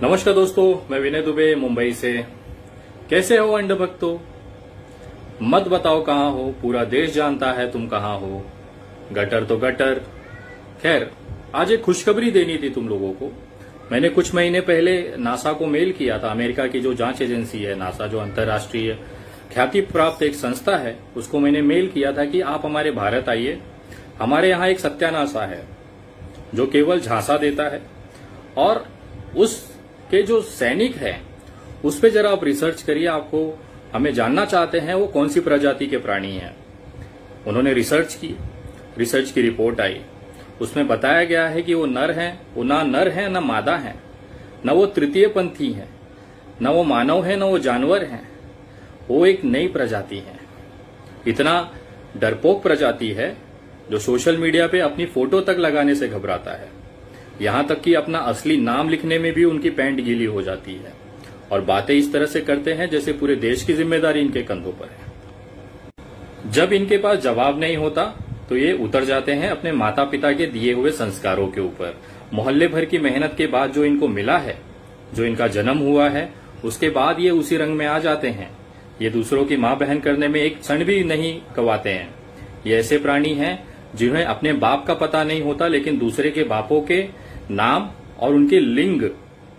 नमस्कार दोस्तों, मैं विनय दुबे मुंबई से। कैसे हो अंधभक्तों? मत बताओ कहाँ हो, पूरा देश जानता है तुम कहाँ हो। गटर तो गटर। खैर, आज एक खुशखबरी देनी थी तुम लोगों को। मैंने कुछ महीने पहले नासा को मेल किया था। अमेरिका की जो जांच एजेंसी है नासा, जो अंतर्राष्ट्रीय ख्याति प्राप्त एक संस्था है, उसको मैंने मेल किया था कि आप हमारे भारत आइए। हमारे यहाँ एक सत्यानाशा है जो केवल झांसा देता है, और उसके जो सैनिक हैं उस पे जरा आप रिसर्च करिए। आपको हमें जानना चाहते हैं वो कौन सी प्रजाति के प्राणी हैं। उन्होंने रिसर्च की रिपोर्ट आई। उसमें बताया गया है कि वो नर हैं, वो ना नर हैं ना मादा हैं, न वो तृतीय पंथी हैं, न वो मानव है, न वो जानवर हैं। वो एक नई प्रजाति है। इतना डरपोक प्रजाति है जो सोशल मीडिया पे अपनी फोटो तक लगाने से घबराता है। यहां तक कि अपना असली नाम लिखने में भी उनकी पैंट गीली हो जाती है, और बातें इस तरह से करते हैं जैसे पूरे देश की जिम्मेदारी इनके कंधों पर है। जब इनके पास जवाब नहीं होता तो ये उतर जाते हैं अपने माता पिता के दिए हुए संस्कारों के ऊपर। मोहल्ले भर की मेहनत के बाद जो इनको मिला है, जो इनका जन्म हुआ है, उसके बाद ये उसी रंग में आ जाते हैं। ये दूसरों की मां बहन करने में एक क्षण भी नहीं गंवाते हैं। ये ऐसे प्राणी हैं जिन्हें अपने बाप का पता नहीं होता, लेकिन दूसरे के बापों के नाम और उनके लिंग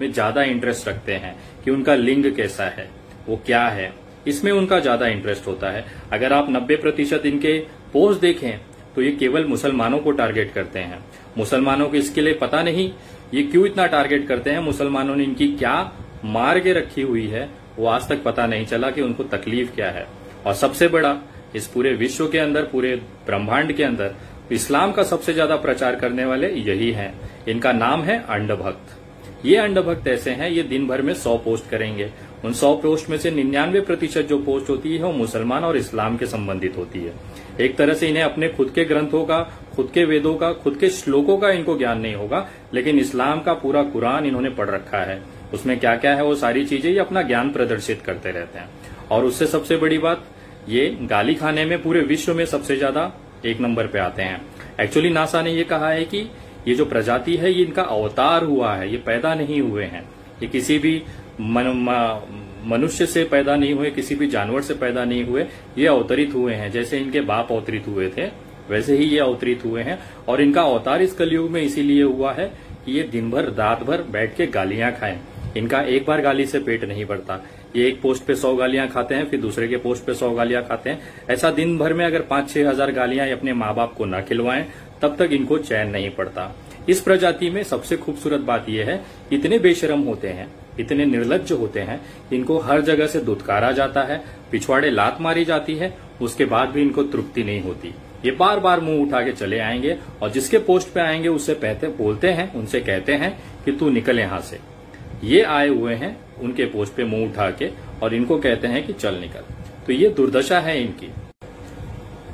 में ज्यादा इंटरेस्ट रखते हैं कि उनका लिंग कैसा है, वो क्या है, इसमें उनका ज्यादा इंटरेस्ट होता है। अगर आप 90% इनके पोस्ट देखें तो ये केवल मुसलमानों को टारगेट करते हैं। मुसलमानों को इसके लिए पता नहीं ये क्यों इतना टारगेट करते हैं। मुसलमानों ने इनकी क्या मार के रखी हुई है वो आज तक पता नहीं चला कि उनको तकलीफ क्या है। और सबसे बड़ा, इस पूरे विश्व के अंदर, पूरे ब्रह्मांड के अंदर इस्लाम का सबसे ज्यादा प्रचार करने वाले यही हैं। इनका नाम है अंधभक्त। ये अंधभक्त ऐसे हैं, ये दिन भर में 100 पोस्ट करेंगे। उन 100 पोस्ट में से 99% जो पोस्ट होती है वो मुसलमान और इस्लाम के संबंधित होती है। एक तरह से इन्हें अपने खुद के ग्रंथों का, खुद के वेदों का, खुद के श्लोकों का इनको ज्ञान नहीं होगा, लेकिन इस्लाम का पूरा कुरान इन्होंने पढ़ रखा है। उसमें क्या क्या है वो सारी चीजें ये अपना ज्ञान प्रदर्शित करते रहते हैं। और उससे सबसे बड़ी बात, ये गाली खाने में पूरे विश्व में सबसे ज्यादा 1 नंबर पे आते हैं। एक्चुअली नासा ने ये कहा है कि ये जो प्रजाति है ये इनका अवतार हुआ है, ये पैदा नहीं हुए हैं। ये किसी भी मनुष्य से पैदा नहीं हुए, किसी भी जानवर से पैदा नहीं हुए, ये अवतरित हुए हैं। जैसे इनके बाप अवतरित हुए थे वैसे ही ये अवतरित हुए हैं। और इनका अवतार इस कलयुग में इसीलिए हुआ है कि ये दिन भर रात भर बैठ के गालियां खाएं। इनका एक बार गाली से पेट नहीं भरता। ये एक पोस्ट पे 100 गालियां खाते हैं, फिर दूसरे के पोस्ट पे 100 गालियां खाते हैं। ऐसा दिन भर में अगर 5-6 हजार गालियां अपने माँ बाप को न खिलवाएं तब तक इनको चैन नहीं पड़ता। इस प्रजाति में सबसे खूबसूरत बात यह है, इतने बेशरम होते हैं, इतने निर्लज्ज होते हैं, इनको हर जगह से दुत्कारा जाता है, पिछवाड़े लात मारी जाती है, उसके बाद भी इनको तृप्ति नहीं होती। ये बार बार मुंह उठा के चले आएंगे और जिसके पोस्ट पे आएंगे उससे बोलते हैं, उनसे कहते हैं कि तू निकल यहां से। ये आए हुए हैं उनके पोस्ट पे मुंह उठा के और इनको कहते हैं कि चल निकल। तो ये दुर्दशा है इनकी।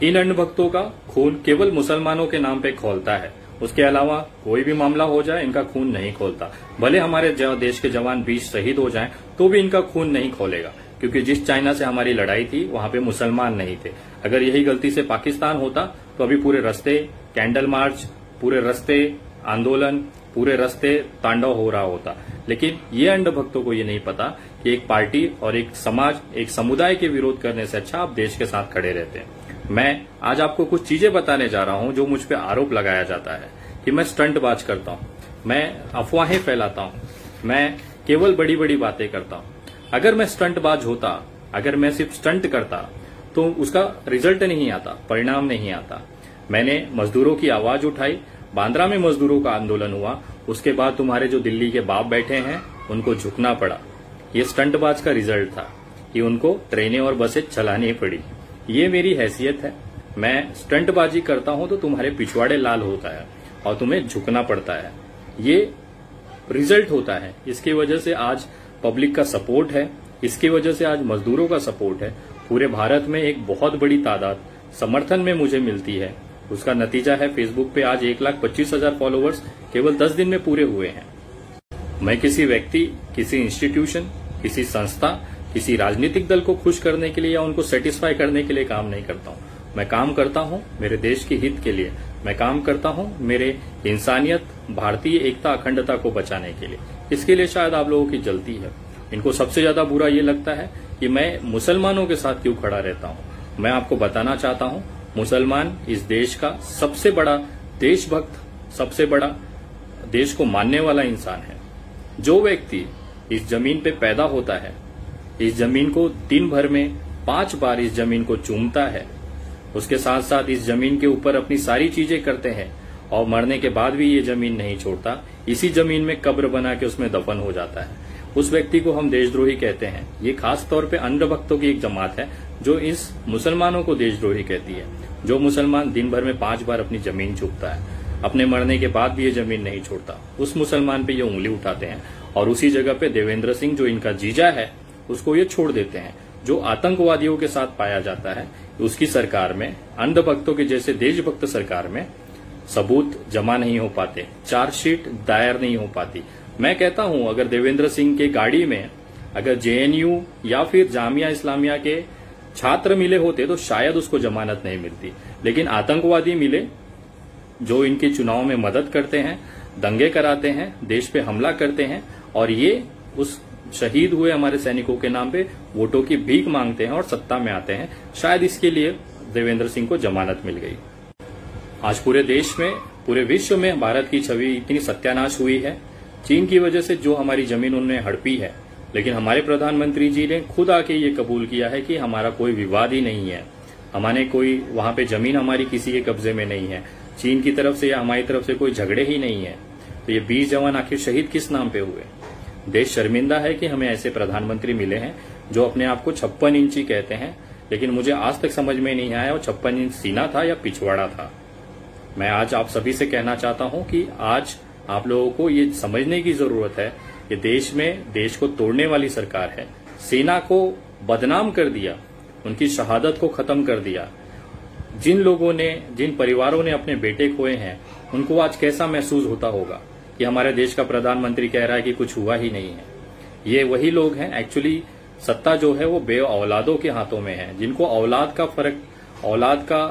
इन अंधभक्तों का खून केवल मुसलमानों के नाम पे खौलता है, उसके अलावा कोई भी मामला हो जाए इनका खून नहीं खोलता। भले हमारे देश के जवान 20 शहीद हो जाएं तो भी इनका खून नहीं खोलेगा, क्योंकि जिस चाइना से हमारी लड़ाई थी वहां पे मुसलमान नहीं थे। अगर यही गलती से पाकिस्तान होता तो अभी पूरे रास्ते कैंडल मार्च, पूरे रास्ते आंदोलन, पूरे रास्ते तांडव हो रहा होता। लेकिन ये अंधभक्तों को ये नहीं पता कि एक पार्टी और एक समाज, एक समुदाय के विरोध करने से अच्छा आप देश के साथ खड़े रहते हैं। मैं आज आपको कुछ चीजें बताने जा रहा हूं जो मुझ पे आरोप लगाया जाता है कि मैं स्टंटबाज करता हूं, मैं अफवाहें फैलाता हूं, मैं केवल बड़ी बड़ी बातें करता हूं। अगर मैं स्टंटबाज होता, अगर मैं सिर्फ स्टंट करता तो उसका रिजल्ट नहीं आता, परिणाम नहीं आता। मैंने मजदूरों की आवाज उठाई, बांद्रा में मजदूरों का आंदोलन हुआ, उसके बाद तुम्हारे जो दिल्ली के बाप बैठे हैं उनको झुकना पड़ा। ये स्टंटबाज का रिजल्ट था कि उनको ट्रेनें और बसें चलानी पड़ी। ये मेरी हैसियत है। मैं स्टंटबाजी करता हूं तो तुम्हारे पिछवाड़े लाल होता है और तुम्हें झुकना पड़ता है। ये रिजल्ट होता है। इसकी वजह से आज पब्लिक का सपोर्ट है, इसकी वजह से आज मजदूरों का सपोर्ट है। पूरे भारत में एक बहुत बड़ी तादाद समर्थन में मुझे मिलती है। उसका नतीजा है फेसबुक पे आज 1,25,000 फॉलोअर्स केवल 10 दिन में पूरे हुए हैं। मैं किसी व्यक्ति, किसी इंस्टीट्यूशन, किसी संस्था, किसी राजनीतिक दल को खुश करने के लिए या उनको सेटिस्फाई करने के लिए काम नहीं करता हूं। मैं काम करता हूं मेरे देश के हित के लिए। मैं काम करता हूं मेरे इंसानियत, भारतीय एकता, अखंडता को बचाने के लिए। इसके लिए शायद आप लोगों की जलती है। इनको सबसे ज्यादा बुरा ये लगता है कि मैं मुसलमानों के साथ क्यों खड़ा रहता हूं। मैं आपको बताना चाहता हूं, मुसलमान इस देश का सबसे बड़ा देशभक्त, सबसे बड़ा देश को मानने वाला इंसान है। जो व्यक्ति इस जमीन पे पैदा होता है, इस जमीन को दिन भर में 5 बार इस जमीन को चूमता है, उसके साथ साथ इस जमीन के ऊपर अपनी सारी चीजें करते हैं और मरने के बाद भी ये जमीन नहीं छोड़ता, इसी जमीन में कब्र बना के उसमें दफन हो जाता है, उस व्यक्ति को हम देशद्रोही कहते हैं। ये खास तौर पे अंधभक्तों की एक जमात है जो इस मुसलमानों को देशद्रोही कहती है। जो मुसलमान दिन भर में 5 बार अपनी जमीन चूमता है, अपने मरने के बाद भी ये जमीन नहीं छोड़ता, उस मुसलमान पे ये उंगली उठाते हैं और उसी जगह पे देवेंद्र सिंह जो इनका जीजा है उसको ये छोड़ देते हैं। जो आतंकवादियों के साथ पाया जाता है उसकी सरकार में, अंधभक्तों के जैसे देशभक्त सरकार में सबूत जमा नहीं हो पाते, चार्जशीट दायर नहीं हो पाती। मैं कहता हूं अगर देवेंद्र सिंह के गाड़ी में अगर जेएनयू या फिर जामिया इस्लामिया के छात्र मिले होते तो शायद उसको जमानत नहीं मिलती, लेकिन आतंकवादी मिले जो इनके चुनाव में मदद करते हैं, दंगे कराते हैं, देश पे हमला करते हैं और ये उस शहीद हुए हमारे सैनिकों के नाम पे वोटों की भीख मांगते हैं और सत्ता में आते हैं। शायद इसके लिए देवेंद्र सिंह को जमानत मिल गई। आज पूरे देश में, पूरे विश्व में भारत की छवि इतनी सत्यानाश हुई है चीन की वजह से, जो हमारी जमीन उन्होंने हड़पी है। लेकिन हमारे प्रधानमंत्री जी ने खुद आके ये कबूल किया है कि हमारा कोई विवाद ही नहीं है, हमारे कोई वहां पे जमीन हमारी किसी के कब्जे में नहीं है, चीन की तरफ से या हमारी तरफ से कोई झगड़े ही नहीं है। तो ये 20 जवान आखिर शहीद किस नाम पे हुए? देश शर्मिंदा है कि हमें ऐसे प्रधानमंत्री मिले हैं जो अपने आप को 56 इंची कहते हैं, लेकिन मुझे आज तक समझ में नहीं आया वो 56 इंच सीना था या पिछवाड़ा था। मैं आज आप सभी से कहना चाहता हूं कि आज आप लोगों को ये समझने की जरूरत है कि देश में देश को तोड़ने वाली सरकार है। सेना को बदनाम कर दिया, उनकी शहादत को खत्म कर दिया। जिन लोगों ने, जिन परिवारों ने अपने बेटे खोए हैं, उनको आज कैसा महसूस होता होगा कि हमारे देश का प्रधानमंत्री कह रहा है कि कुछ हुआ ही नहीं है। ये वही लोग हैं, एक्चुअली सत्ता जो है वो बे औलादों के हाथों में है, जिनको औलाद का फर्क, औलाद का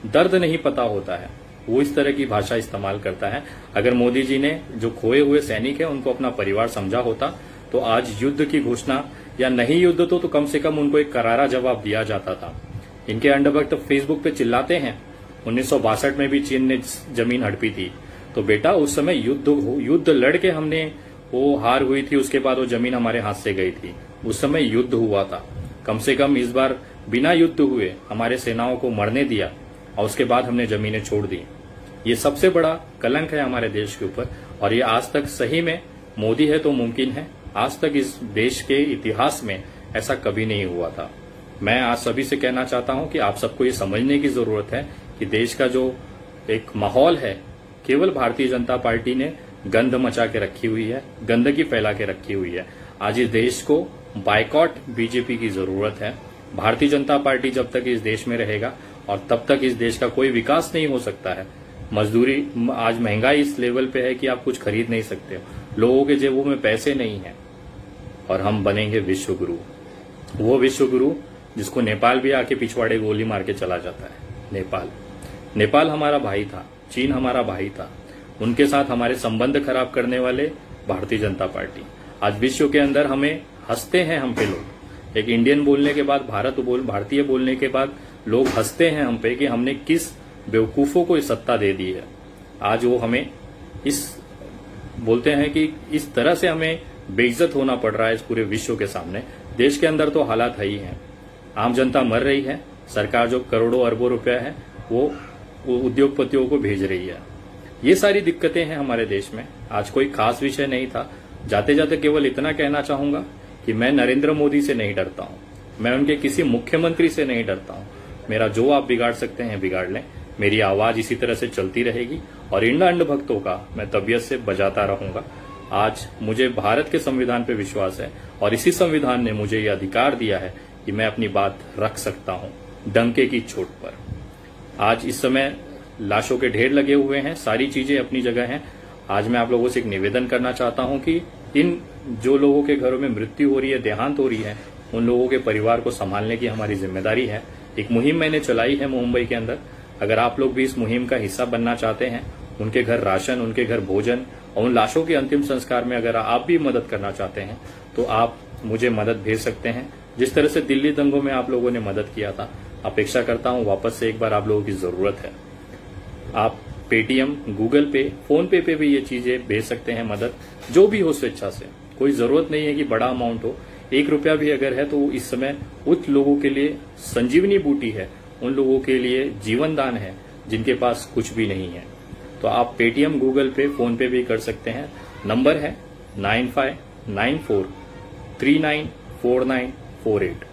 दर्द नहीं पता होता है, वो इस तरह की भाषा इस्तेमाल करता है। अगर मोदी जी ने जो खोए हुए सैनिक है उनको अपना परिवार समझा होता तो आज युद्ध की घोषणा, या नहीं युद्ध तो कम से कम उनको एक करारा जवाब दिया जाता था। इनके अंडभक्त फेसबुक पे चिल्लाते हैं 1962 में भी चीन ने जमीन हड़पी थी, तो बेटा उस समय युद्ध लड़के हमने, वो हार हुई थी, उसके बाद वो जमीन हमारे हाथ से गई थी, उस समय युद्ध हुआ था। कम से कम इस बार बिना युद्ध हुए हमारे सेनाओं को मरने दिया और उसके बाद हमने जमीनें छोड़ दी। ये सबसे बड़ा कलंक है हमारे देश के ऊपर और ये आज तक सही में मोदी है तो मुमकिन है, आज तक इस देश के इतिहास में ऐसा कभी नहीं हुआ था। मैं आज सभी से कहना चाहता हूं कि आप सबको ये समझने की जरूरत है कि देश का जो एक माहौल है, केवल भारतीय जनता पार्टी ने गंद मचा के रखी हुई है, गंदगी फैला के रखी हुई है। आज इस देश को बायकॉट बीजेपी की जरूरत है। भारतीय जनता पार्टी जब तक इस देश में रहेगा और तब तक इस देश का कोई विकास नहीं हो सकता है। मजदूरी, आज महंगाई इस लेवल पे है कि आप कुछ खरीद नहीं सकते हो, लोगों के जेबों में पैसे नहीं है और हम बनेंगे विश्व गुरु, वो विश्व गुरु जिसको नेपाल भी आके पिछवाड़े गोली मार के चला जाता है। नेपाल हमारा भाई था, चीन हमारा भाई था, उनके साथ हमारे संबंध खराब करने वाले भारतीय जनता पार्टी। आज विश्व के अंदर हमें हंसते हैं हम पे लोग, एक इंडियन बोलने के बाद, भारतीय बोलने के बाद लोग हंसते हैं हम पे कि हमने किस बेवकूफों को सत्ता दे दी है। आज वो हमें इस बोलते हैं कि इस तरह से हमें बेइज्जत होना पड़ रहा है इस पूरे विश्व के सामने। देश के अंदर तो हालात है ही हैं, आम जनता मर रही है, सरकार जो करोड़ों अरबों रुपया है वो उद्योगपतियों को भेज रही है। ये सारी दिक्कतें हैं हमारे देश में। आज कोई खास विषय नहीं था। जाते जाते केवल इतना कहना चाहूंगा कि मैं नरेंद्र मोदी से नहीं डरता हूं, मैं उनके किसी मुख्यमंत्री से नहीं डरता हूं। मेरा जो आप बिगाड़ सकते हैं बिगाड़ लें, मेरी आवाज इसी तरह से चलती रहेगी और इन अंधभक्तों का मैं तबीयत से बजाता रहूंगा। आज मुझे भारत के संविधान पे विश्वास है और इसी संविधान ने मुझे ये अधिकार दिया है कि मैं अपनी बात रख सकता हूं डंके की चोट पर। आज इस समय लाशों के ढेर लगे हुए हैं, सारी चीजें अपनी जगह हैं। आज मैं आप लोगों से एक निवेदन करना चाहता हूं कि इन जो लोगों के घरों में मृत्यु हो रही है, देहांत हो रही है, उन लोगों के परिवार को संभालने की हमारी जिम्मेदारी है। एक मुहिम मैंने चलाई है मुंबई के अंदर। अगर आप लोग भी इस मुहिम का हिस्सा बनना चाहते हैं उनके घर राशन, उनके घर भोजन और उन लाशों के अंतिम संस्कार में अगर आप भी मदद करना चाहते हैं तो आप मुझे मदद भेज सकते हैं। जिस तरह से दिल्ली दंगों में आप लोगों ने मदद किया था, अपेक्षा करता हूं वापस से एक बार आप लोगों की जरूरत है। आप पेटीएम, गूगल पे, फोन पे भी ये चीजें भेज सकते हैं, मदद जो भी हो स्वेच्छा से। कोई जरूरत नहीं है कि बड़ा अमाउंट हो, 1 रुपया भी अगर है तो इस समय उन लोगों के लिए संजीवनी बूटी है, उन लोगों के लिए जीवन दान है जिनके पास कुछ भी नहीं है। तो आप पेटीएम, गूगल पे, फोन पे भी कर सकते हैं। नंबर है 9594394948।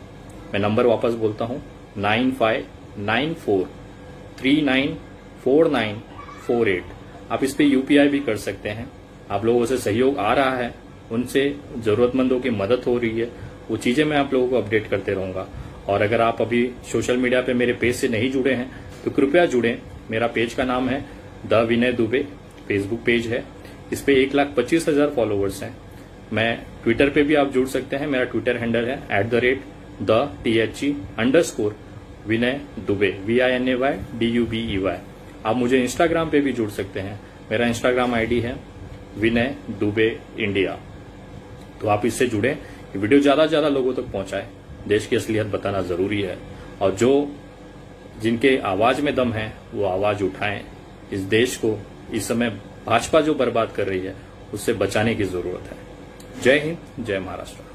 मैं नंबर वापस बोलता हूं 9594394948। आप इस पे यूपीआई भी कर सकते हैं। आप लोगों से सहयोग आ रहा है, उनसे जरूरतमंदों की मदद हो रही है, वो चीजें मैं आप लोगों को अपडेट करते रहूंगा। और अगर आप अभी सोशल मीडिया पे मेरे पेज से नहीं जुड़े हैं तो कृपया जुड़ें। मेरा पेज का नाम है the Vinay Dubey, Facebook page है। इस पे 1,25,000 फॉलोवर्स हैं। मैं ट्विटर पे भी आप जुड़ सकते हैं। मेरा ट्विटर हैंडल है @the_Vinay Dubey, VINAY DUBEY। आप मुझे इंस्टाग्राम पे भी जुड़ सकते हैं। मेरा इंस्टाग्राम आईडी है विनय दुबे इंडिया। तो आप इससे जुड़े, वीडियो ज्यादा से ज्यादा लोगों तक पहुंचाए। देश की असलियत बताना जरूरी है और जिनके आवाज में दम है वो आवाज उठाएं। इस देश को इस समय भाजपा जो बर्बाद कर रही है उससे बचाने की जरूरत है। जय हिंद, जय महाराष्ट्र।